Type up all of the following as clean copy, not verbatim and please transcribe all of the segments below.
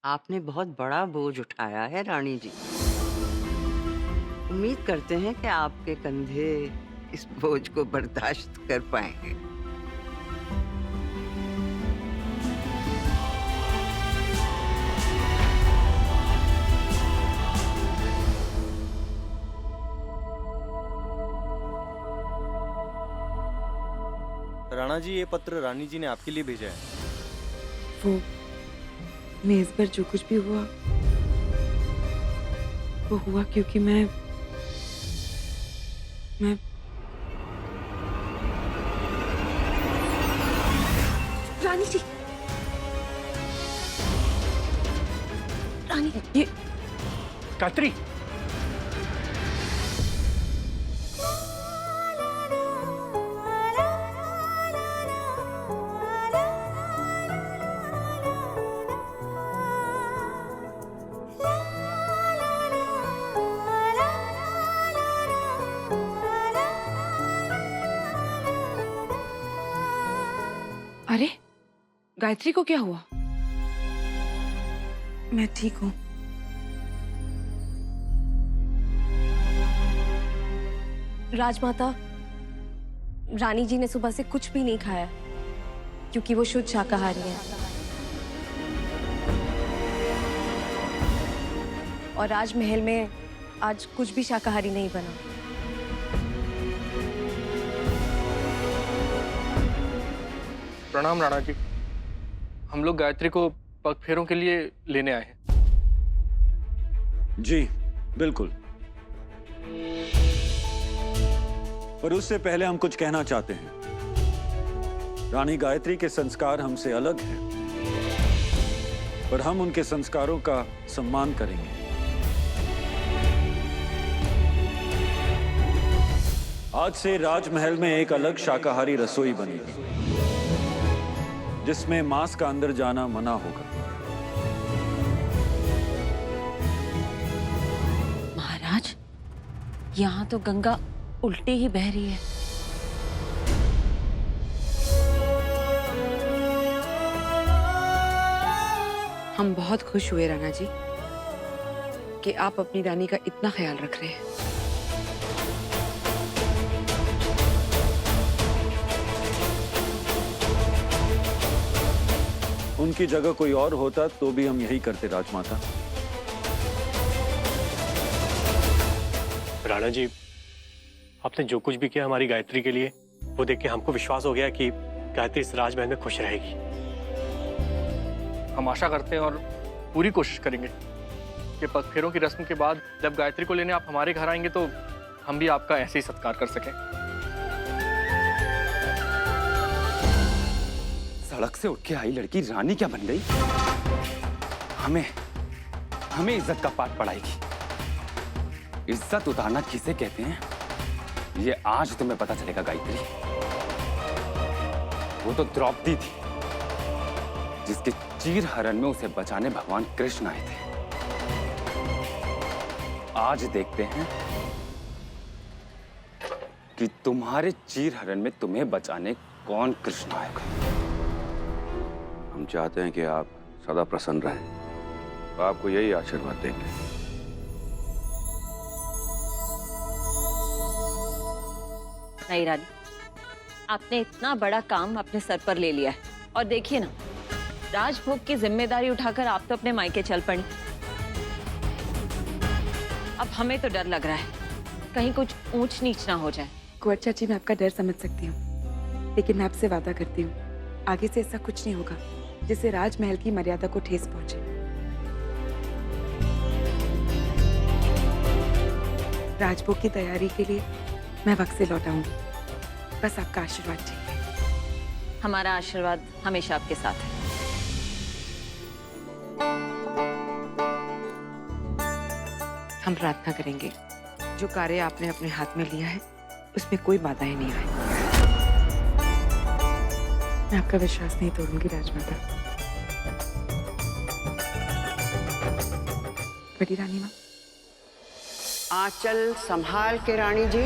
आपने बहुत बड़ा बोझ उठाया है रानी जी। उम्मीद करते हैं कि आपके कंधे इस बोझ को बर्दाश्त कर पाएंगे। राणा जी, ये पत्र रानी जी ने आपके लिए भेजा है। वो मेज पर जो कुछ भी हुआ वो हुआ क्योंकि मैं रानी जी, रानी ये गायत्री, अरे गायत्री को क्या हुआ? मैं ठीक हूँ। राजमाता, रानी जी ने सुबह से कुछ भी नहीं खाया क्योंकि वो शुद्ध शाकाहारी हैं। और राजमहल में आज कुछ भी शाकाहारी नहीं बना। प्रणाम राणा जी। हम लोग गायत्री को पग फेरों के लिए लेने आए हैं। जी बिल्कुल, पर उससे पहले हम कुछ कहना चाहते हैं। रानी गायत्री के संस्कार हमसे अलग हैं, पर हम उनके संस्कारों का सम्मान करेंगे। आज से राजमहल में एक अलग शाकाहारी रसोई बनेगी जिसमें मांस का अंदर जाना मना होगा। महाराज, यहाँ तो गंगा उल्टी ही बह रही है। हम बहुत खुश हुए राणा जी कि आप अपनी रानी का इतना ख्याल रख रहे हैं। उनकी जगह कोई और होता तो भी हम यही करते राजमाता। राणा जी, आपने जो कुछ भी किया हमारी गायत्री के लिए, वो देख के हमको विश्वास हो गया कि गायत्री इस राजमहल में खुश रहेगी। हम आशा करते हैं और पूरी कोशिश करेंगे कि पग फेरों की रस्म के बाद जब गायत्री को लेने आप हमारे घर आएंगे तो हम भी आपका ऐसे ही सत्कार कर सकें। सड़क से उठ के आई लड़की रानी क्या बन गई? हमें हमें इज्जत का पाठ पढ़ाएगी। इज्जत उतारना किसे कहते हैं, ये आज तुम्हें पता चलेगा गायत्री। वो तो द्रौपदी थी जिसके चीर हरण में उसे बचाने भगवान कृष्ण आए थे। आज देखते हैं कि तुम्हारे चीर हरण में तुम्हें बचाने कौन कृष्ण आएगा। हम चाहते हैं कि आप सदा प्रसन्न रहें। आपको यही आशीर्वाद देंगे। नहीं रानी, आपने इतना बड़ा काम अपने सर पर ले लिया है और देखिए ना, राजभोग की जिम्मेदारी उठाकर आप तो अपने मायके चल पड़ी। अब हमें तो डर लग रहा है कहीं कुछ ऊंच नीच ना हो जाए। कुंवर चाची, मैं आपका डर समझ सकती हूँ, लेकिन मैं आपसे वादा करती हूँ आगे से ऐसा कुछ नहीं होगा जिससे राजमहल की मर्यादा को ठेस पहुंचे। राजभोग की तैयारी के लिए मैं वक्त से लौट आऊंगी। बस आपका आशीर्वाद चाहिए। हमारा आशीर्वाद हमेशा आपके साथ है। हम प्रार्थना करेंगे जो कार्य आपने अपने हाथ में लिया है उसमें कोई बाधाएं नहीं आए। मैं आपका विश्वास नहीं तोड़ूंगी राजमाता। बड़ी रानी माँ, आंचल संभाल के रानी जी।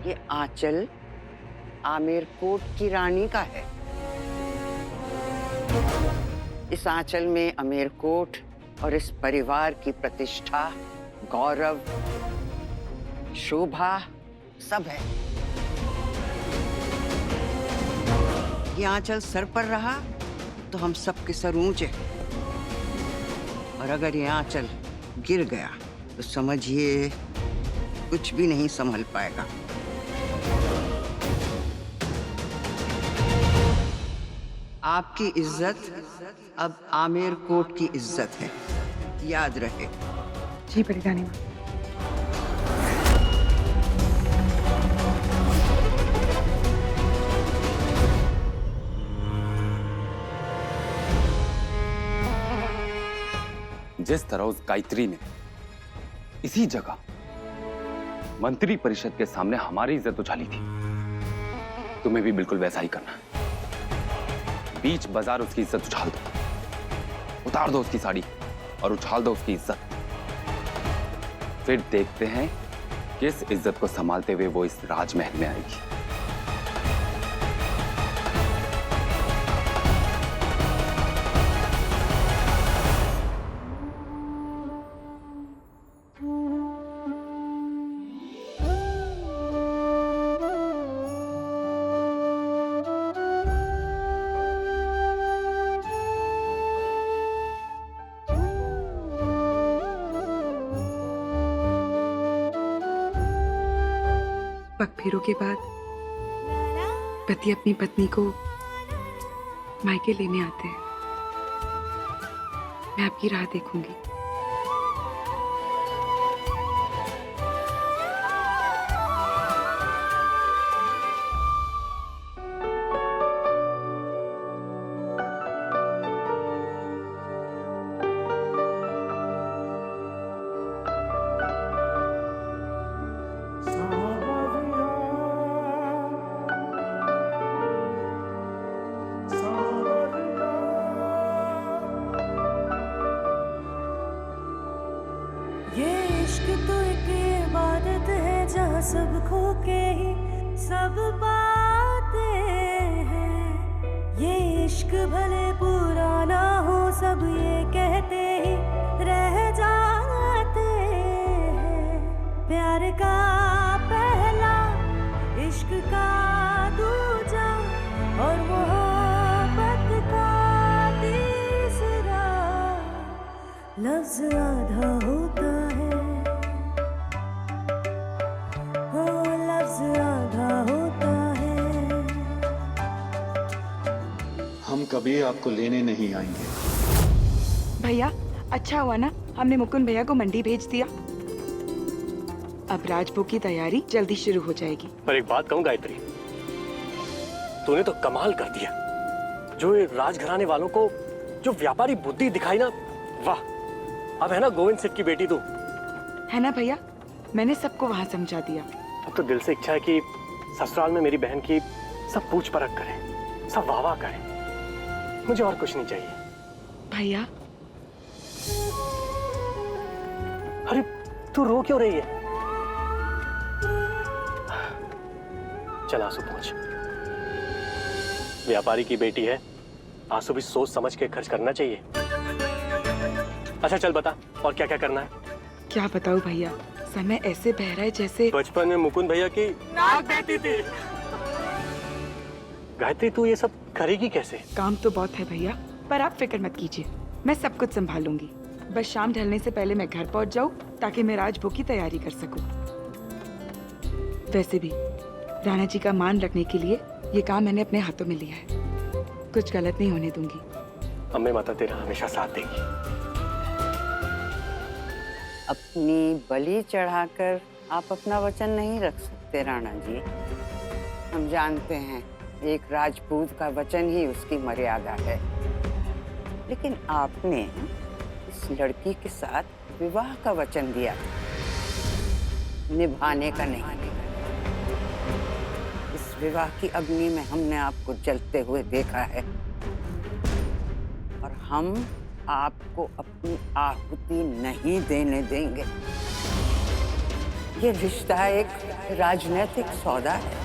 ये आंचल आमेर कोट की रानी का है। इस आंचल में आमेर कोट और इस परिवार की प्रतिष्ठा, गौरव, शोभा सब है। ये आंचल सर पर रहा तो हम सबके सर ऊंचे, और अगर ये आंचल गिर गया तो समझिए कुछ भी नहीं संभल पाएगा। आपकी इज्जत अब आमेर कोट की इज्जत है, याद रहे। जी बड़ी रानी माँ। जिस तरह उस गायत्री ने इसी जगह मंत्री परिषद के सामने हमारी इज्जत उछाली थी, तुम्हें भी बिल्कुल वैसा ही करना है। बीच बाजार उसकी इज्जत उछाल दो, उतार दो उसकी साड़ी और उछाल दो उसकी इज्जत। फिर देखते हैं किस इज्जत को संभालते हुए वो इस राजमहल में आएगी। पगफेरों के बाद पति अपनी पत्नी को मायके लेने आते हैं। मैं आपकी राह देखूंगी। सब खो के ही सब पाते हैं। ये इश्क भले पुराना हो सब ये कहते ही रह जाते हैं। प्यार का पहला, इश्क का दूजा और मोहब्बत का तीसरा लफ्ज आधा होता है। हम कभी आपको लेने नहीं आएंगे। भैया अच्छा हुआ ना हमने मुकुंद भैया को मंडी भेज दिया। अब राजभोग की तैयारी जल्दी शुरू हो जाएगी। पर एक बात कहूं गायत्री, तूने तो कमाल कर दिया। जो ये राजघराने वालों को जो व्यापारी बुद्धि दिखाई ना, वाह। अब है ना गोविंद सिंह की बेटी तू। है ना भैया, मैंने सबको वहाँ समझा दिया। अब तो दिल से इच्छा है कि ससुराल में मेरी बहन की सब पूछ परख करें, सब वाह वाह करें। मुझे और कुछ नहीं चाहिए। भैया अरे तू रो क्यों रही है? चल आंसू पहुंच। व्यापारी की बेटी है, आंसू भी सोच समझ के खर्च करना चाहिए। अच्छा चल बता और क्या क्या करना है? क्या बताऊं भैया, समय ऐसे बह रहा है जैसे बचपन में मुकुंद भैया की नाक देती थी। गायत्री तू ये सब करेगी कैसे? काम तो बहुत है भैया, पर आप फिक्र मत कीजिए, मैं सब कुछ संभालूंगी। बस शाम ढलने से पहले मैं घर पहुंच जाऊं ताकि मैं राजभोग की तैयारी कर सकूं। वैसे भी राणा जी का मान रखने के लिए ये काम मैंने अपने हाथों में लिया है। कुछ गलत नहीं होने दूंगी। अम्मे माता तेरा हमेशा साथ देंगी। अपनी बलि चढ़ाकर आप अपना वचन नहीं रख सकते राणा जी। हम जानते हैं एक राजपूत का वचन ही उसकी मर्यादा है, लेकिन आपने इस लड़की के साथ विवाह का वचन दिया, निभाने का नहीं। इस विवाह की अग्नि में हमने आपको जलते हुए देखा है और हम आपको अपनी आहुति नहीं देने देंगे। ये रिश्ता एक राजनीतिक सौदा है।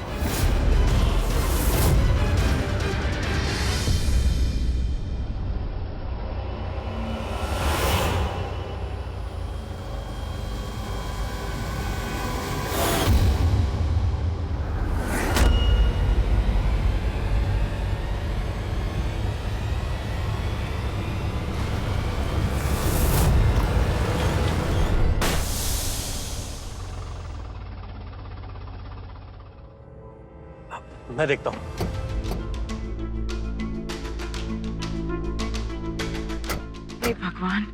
मैं देखता हूं। हे भगवान,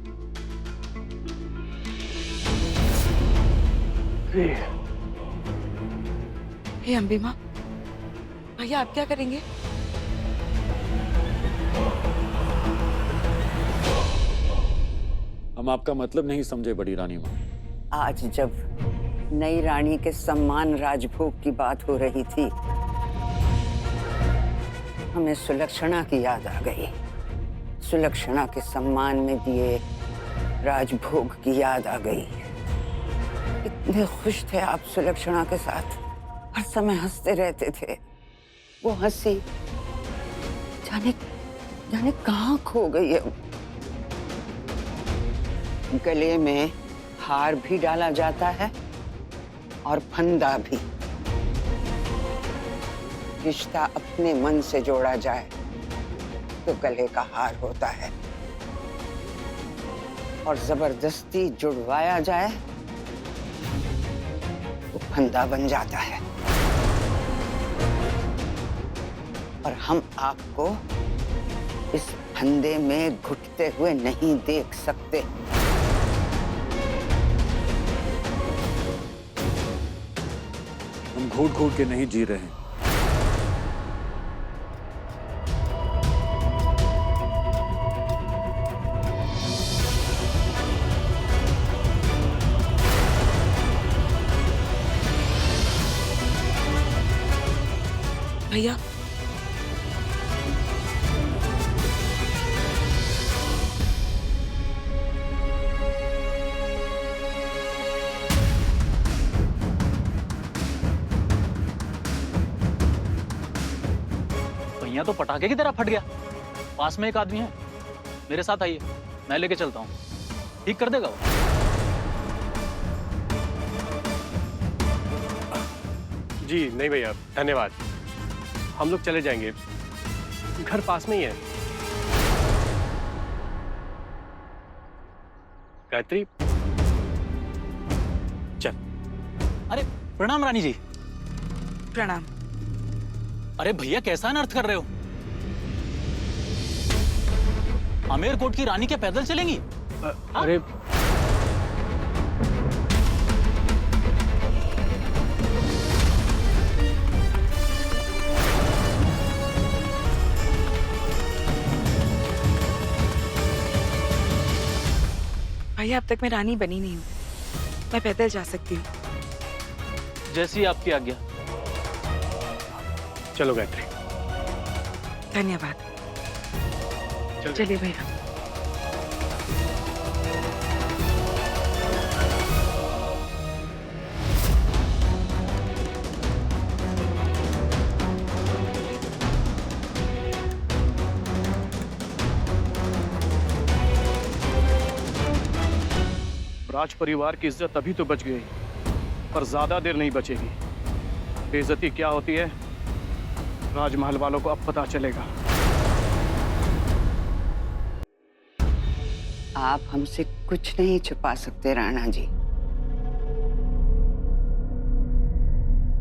हे अम्बे माँ, भैया आप क्या करेंगे? हम आपका मतलब नहीं समझे बड़ी रानी माँ। आज जब नई रानी के सम्मान राजभोग की बात हो रही थी, हमें सुलक्षणा की याद आ गई। सुलक्षणा के सम्मान में दिए राजभोग की याद आ गई। इतने खुश थे आप सुलक्षणा के साथ, हर समय हंसते रहते थे। वो हंसी जाने जाने कहाँ खो गई है। गले में हार भी डाला जाता है और फंदा भी। रिश्ता अपने मन से जोड़ा जाए तो गले का हार होता है, और जबरदस्ती जुड़वाया जाए तो फंदा बन जाता है। और हम आपको इस फंदे में घुटते हुए नहीं देख सकते। हम घूट घूट के नहीं जी रहे हैं। भैया, भैया तो पटाखे की तरह फट गया। पास में एक आदमी है, मेरे साथ आइए, मैं लेके चलता हूँ, ठीक कर देगा वो। जी नहीं भैया, धन्यवाद। हम लोग चले जाएंगे, घर पास में ही है। गायत्री चल। अरे प्रणाम रानी जी। प्रणाम। अरे भैया कैसा अनर्थ कर रहे हो? अमेरकोट की रानी क्या पैदल चलेंगी? अरे भैया अब तक मैं रानी बनी नहीं हूँ, मैं पैदल जा सकती हूँ। जैसी आपकी आज्ञा। चलो गायत्री। धन्यवाद। चलिए भैया। राज परिवार की इज्जत अभी तो बच गई, पर ज्यादा देर नहीं बचेगी। बेइज्जती क्या होती है, राजमहल वालों को अब पता चलेगा। आप हमसे कुछ नहीं छुपा सकते राणा जी।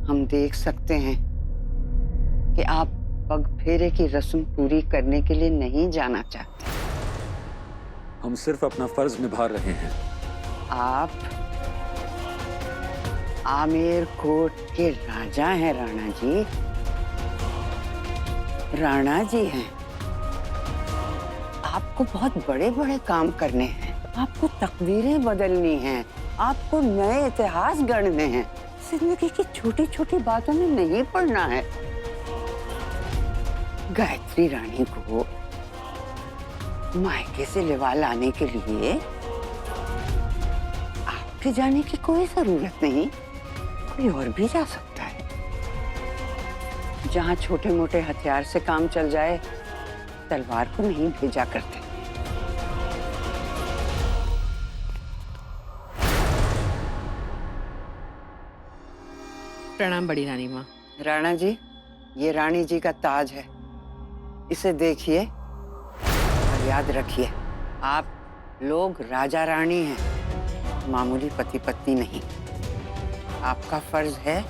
हम देख सकते हैं कि आप पग फेरे की रस्म पूरी करने के लिए नहीं जाना चाहते। हम सिर्फ अपना फर्ज निभा रहे हैं। आप आमेर कोट के राजा हैं राणा जी। राणा जी हैं। आपको बहुत बड़े बड़े काम करने हैं, आपको तकदीरें बदलनी हैं, आपको नए इतिहास गढ़ने हैं। जिंदगी की छोटी छोटी बातों में नहीं पड़ना है। गायत्री रानी को मायके से लिवा लाने के लिए आपके जाने की कोई जरूरत नहीं। कोई और भी जा सकता है। जहाँ छोटे मोटे हथियार से काम चल जाए, तलवार को नहीं भेजा करते। प्रणाम बड़ी रानी माँ। राणा जी, ये रानी जी का ताज है, इसे देखिए और याद रखिए, आप लोग राजा रानी हैं, मामूली पति पत्नी नहीं। आपका फर्ज है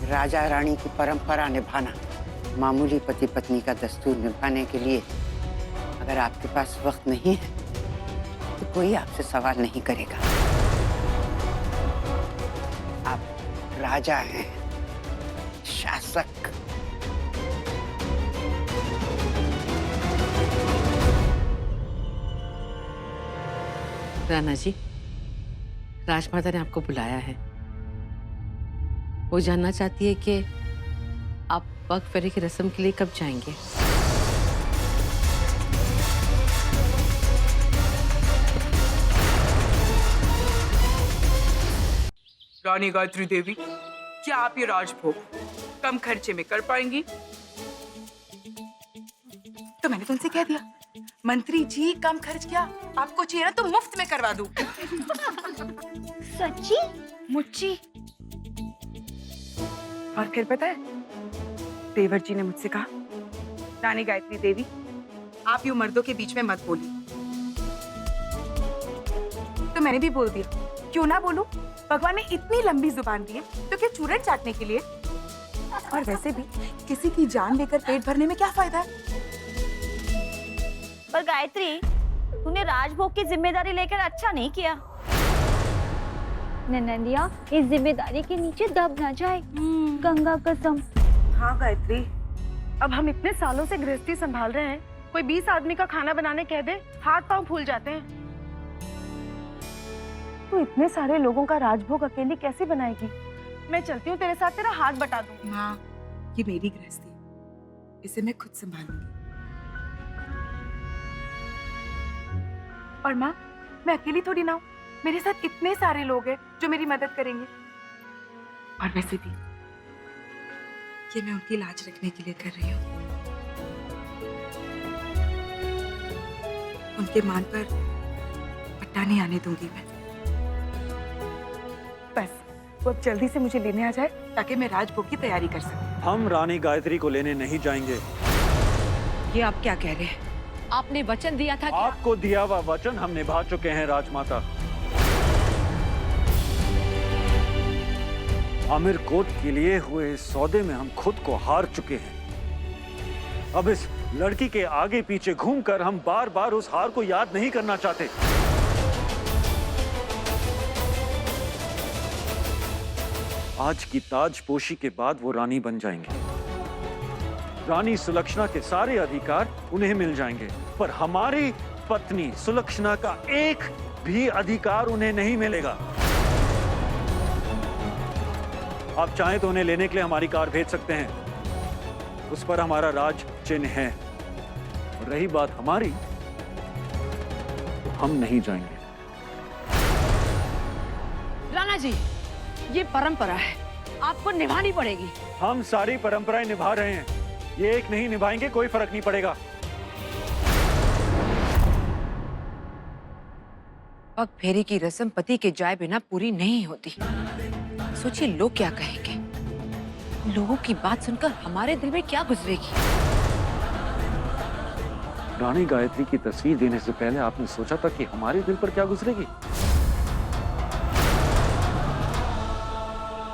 राजा रानी की परंपरा निभाना। मामूली पति पत्नी का दस्तूर निभाने के लिए अगर आपके पास वक्त नहीं है तो कोई आपसे सवाल नहीं करेगा। आप राजा हैं, शासक। राणा जी, राजमाता ने आपको बुलाया है। वो जानना चाहती है कि आप पग फेरे की रस्म के लिए कब जाएंगे। रानी गायत्री देवी, क्या आप ये राजभोग कम खर्चे में कर पाएंगी? तो मैंने तुमसे कह दिया, मंत्री जी कम खर्च किया, आपको चाहिए ना तो मुफ्त में करवा दूं। सच्ची? मुच्ची। और फिर पता है, देवर जी ने मुझसे कहा, रानी गायत्री देवी, आप यूं मर्दों के बीच में मत बोलिए। तो मैंने भी बोल दिया, क्यों ना बोलूं? भगवान ने इतनी लंबी जुबान दी है तो क्या चूरन चाटने के लिए? और वैसे भी किसी की जान लेकर पेट भरने में क्या फायदा है? पर गायत्री, तूने राजभोग की जिम्मेदारी लेकर अच्छा नहीं किया। ननंदिया, इस जिम्मेदारी के नीचे दब ना जाए, गंगा कसम। हाँ गायत्री, अब हम इतने सालों से गृहस्थी संभाल रहे हैं, कोई 20 आदमी का खाना बनाने कह दे, हाथ पांव फूल जाते हैं। तू इतने सारे लोगों का राजभोग अकेली कैसे बनाएगी? मैं चलती हूँ तेरे साथ, तेरा हाथ बटा दूँ। माँ, ये मेरी गृहस्थी, इसे मैं खुद संभालूंगी। और माँ, मैं अकेली थोड़ी ना हूँ, मेरे साथ इतने सारे लोग हैं जो मेरी मदद करेंगे। और वैसे भी ये मैं उनकी लाज रखने के लिए कर रही हूँ। उनके मान पर पट्टा नहीं आने दूंगी मैं। बस वो अब जल्दी से मुझे लेने आ जाए ताकि मैं राजभोग की तैयारी कर सकूं। हम रानी गायत्री को लेने नहीं जाएंगे। ये आप क्या कह रहे हैं? आपने वचन दिया था कि... आपको दिया हुआ वचन हम निभा चुके हैं राजमाता। आमिर कोट के लिए हुए इस सौदे में हम खुद को हार चुके हैं। अब इस लड़की के आगे पीछे घूमकर हम बार बार उस हार को याद नहीं करना चाहते। आज की ताजपोशी के बाद वो रानी बन जाएंगे। रानी सुलक्षणा के सारे अधिकार उन्हें मिल जाएंगे, पर हमारी पत्नी सुलक्षणा का एक भी अधिकार उन्हें नहीं मिलेगा। आप चाहें तो उन्हें लेने के लिए हमारी कार भेज सकते हैं, उस पर हमारा राज चिन्ह है। और रही बात हमारी, तो हम नहीं जाएंगे। राणा जी, ये परंपरा है, आपको निभानी पड़ेगी। हम सारी परंपराएं निभा रहे हैं, ये एक नहीं निभाएंगे, कोई फर्क नहीं पड़ेगा। पग फेरी की रस्म पति के जाए बिना पूरी नहीं होती। सोचिए लोग क्या कहेंगे। लोगों की बात सुनकर हमारे दिल में क्या गुजरेगी। रानी गायत्री की तस्वीर देने से पहले आपने सोचा था कि हमारे दिल पर क्या गुजरेगी?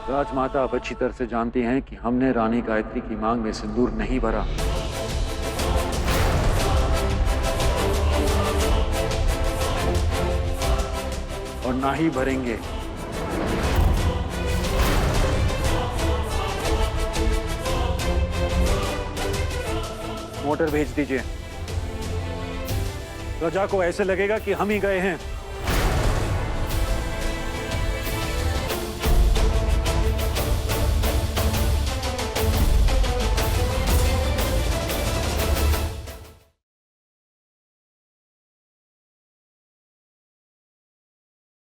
राजमाता आप अच्छी तरह से जानती हैं कि हमने रानी गायत्री की मांग में सिंदूर नहीं भरा। और ना ही भरेंगे। मोटर भेज दीजिए। प्रजा को ऐसे लगेगा कि हम ही गए हैं।